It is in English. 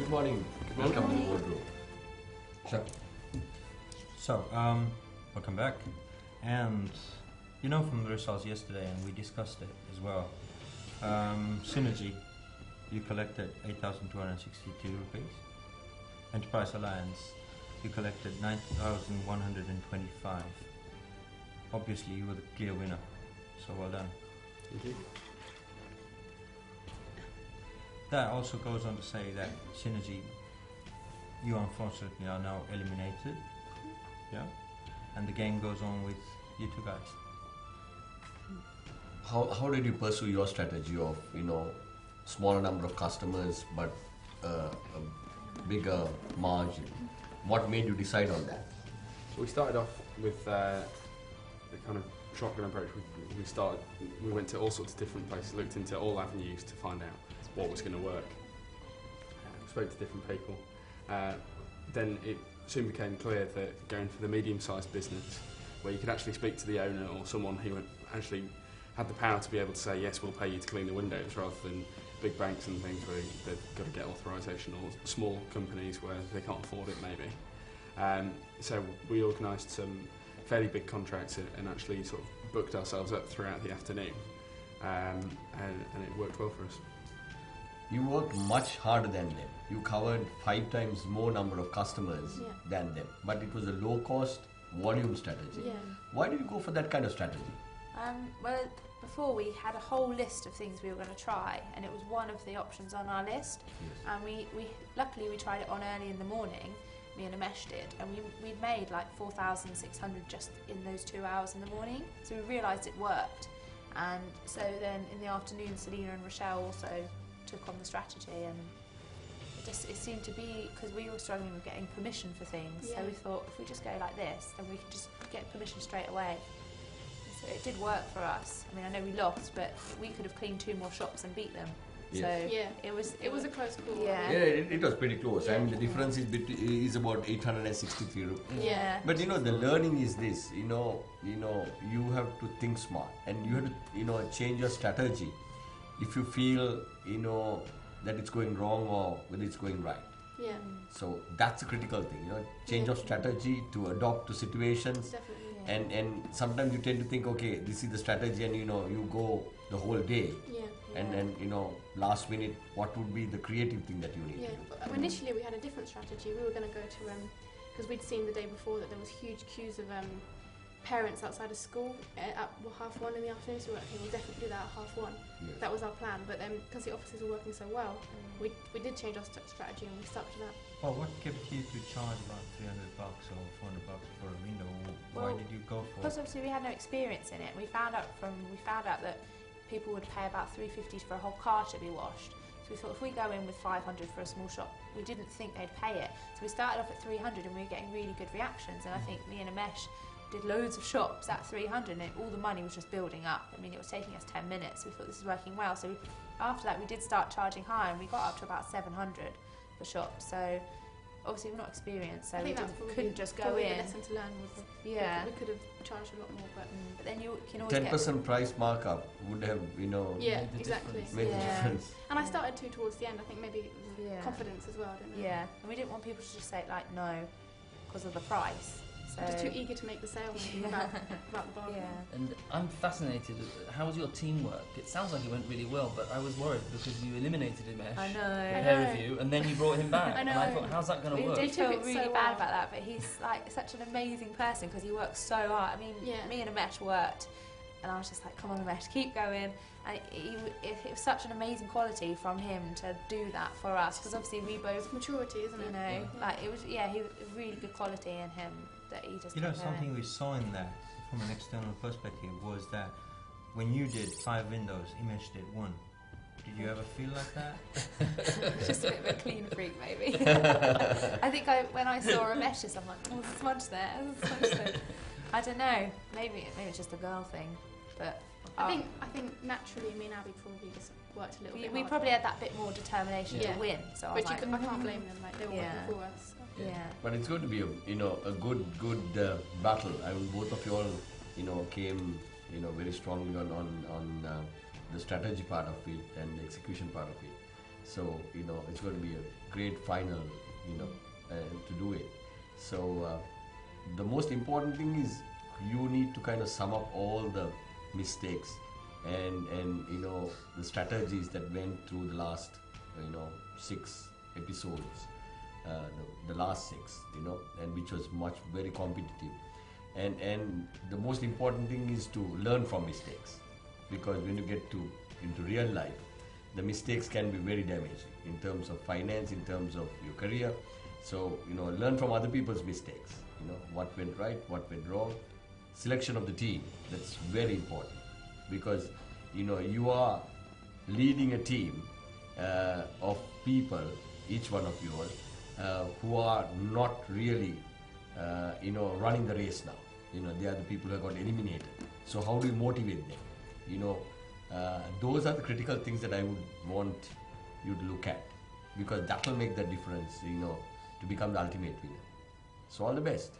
Good morning. Welcome to the boardroom. Sure. So, welcome back. And you know from the results yesterday, and we discussed it as well, Synergy, you collected 8,262 rupees. Enterprise Alliance, you collected 9,125. Obviously, you were the clear winner, so well done. Thank you. That also goes on to say that Synergy, you unfortunately are now eliminated, yeah, and the game goes on with you two guys. How did you pursue your strategy of smaller number of customers but a bigger margin? What made you decide on that? We started off with the kind of shotgun approach. We went to all sorts of different places, looked into all avenues to find out what was going to work. Spoke to different people. Then it soon became clear that going for the medium-sized business, where you could actually speak to the owner or someone who actually had the power to be able to say, yes, we'll pay you to clean the windows, rather than big banks and things where they've got to get authorisation, or small companies where they can't afford it maybe. So we organised some fairly big contracts and actually sort of booked ourselves up throughout the afternoon, and it worked well for us. You worked much harder than them. You covered 5 times more number of customers than them, but it was a low-cost volume strategy. Yeah. Why did you go for that kind of strategy? Well, before we had a whole list of things we were going to try, and it was one of the options on our list. Yes. And we luckily we tried it on early in the morning. Me and Amesh did, and we'd made like 4,600 just in those 2 hours in the morning. So we realised it worked, and so then in the afternoon, Selena and Rochelle also took on the strategy, and it seemed to be, because we were struggling with getting permission for things. So we thought if we just go like this, then we can just get permission straight away. So it did work for us. I mean, I know we lost, but we could have cleaned 2 more shops and beat them. Yes. So it was a close call. Yeah. It was pretty close. I mean, the difference is about 863 rupees. Yeah. But the learning is this. You have to think smart, and you have to change your strategy if you feel that it's going wrong or whether it's going right. Yeah. So that's a critical thing. Change of strategy to adopt to situations. Definitely. And sometimes you tend to think, okay, this is the strategy, and you go the whole day. Yeah. And then last minute, what would be the creative thing that you need to do? Initially we had a different strategy. We were going to go to because we'd seen the day before that there was huge queues of parents outside of school at 1:30 in the afternoon. So we were like, okay, we'll definitely do that at 1:30. Yes. That was our plan. But then because the offices were working so well, we did change our strategy and we stuck to that. Well, what kept you to charge about $300 or $400 for a window? Why did you go for it? Because obviously we had no experience in it. We found out that people would pay about $350 for a whole car to be washed. So we thought if we go in with $500 for a small shop, we didn't think they'd pay it. So we started off at $300 and we were getting really good reactions. And I think me and Amesh did loads of shops at $300 and all the money was just building up. I mean, it was taking us 10 minutes. So we thought this is working well. So after that we did start charging higher, and we got up to about $700 for shops. So obviously we're not experienced, so we couldn't just go in. The lesson to learn was we could have charged a lot more, but then you can always 10% price markup would have exactly made the difference. And I started to towards the end. I think maybe it was confidence as well. I don't know. Yeah, and we didn't want people to just say like no because of the price. So just too eager to make the sale about the bargain. Yeah. And I'm fascinated. How was your teamwork? It sounds like it went really well, but I was worried because you eliminated Amesh, I know. the pair of you, and then you brought him back. I know. And I thought, how's that going to We work? did feel Took it really so bad well. about that, but he's like such an amazing person because he works so hard. I mean, me and Amesh worked, and I was just like, come on Amesh, keep going. And it was such an amazing quality from him to do that for us, because obviously we both, Maturity, isn't it? like it was, he was a really good quality in him that he just kept something going. we saw in that from an external perspective was that when you did 5 windows, Imesh did 1. Did you ever feel like that? Just a bit of a clean freak, maybe. I think when I saw Amesh, I'm like, oh, there's a smudge there, there's a smudge there. I don't know, maybe it's just a girl thing, but I think naturally me and Abby probably just worked a little bit we harder. probably had that bit more determination to win. So Which I can't blame them. Like they were working for us. So. Yeah. But it's going to be a good battle. I mean, both of you all came very strongly on the strategy part of it and the execution part of it. So it's going to be a great final, to do it. So the most important thing is you need to kind of sum up all the mistakes and the strategies that went through the last 6 episodes, the last 6, and which was very competitive. And the most important thing is to learn from mistakes, because when you get into real life, the mistakes can be very damaging in terms of finance, in terms of your career. So learn from other people's mistakes. What went right, what went wrong. Selection of the team, that's very important, because you are leading a team of people, each one of yours, who are not really running the race now. They are the people who have got eliminated. So how do you motivate them? Those are the critical things that I would want you to look at, because that will make the difference, to become the ultimate winner. So all the best.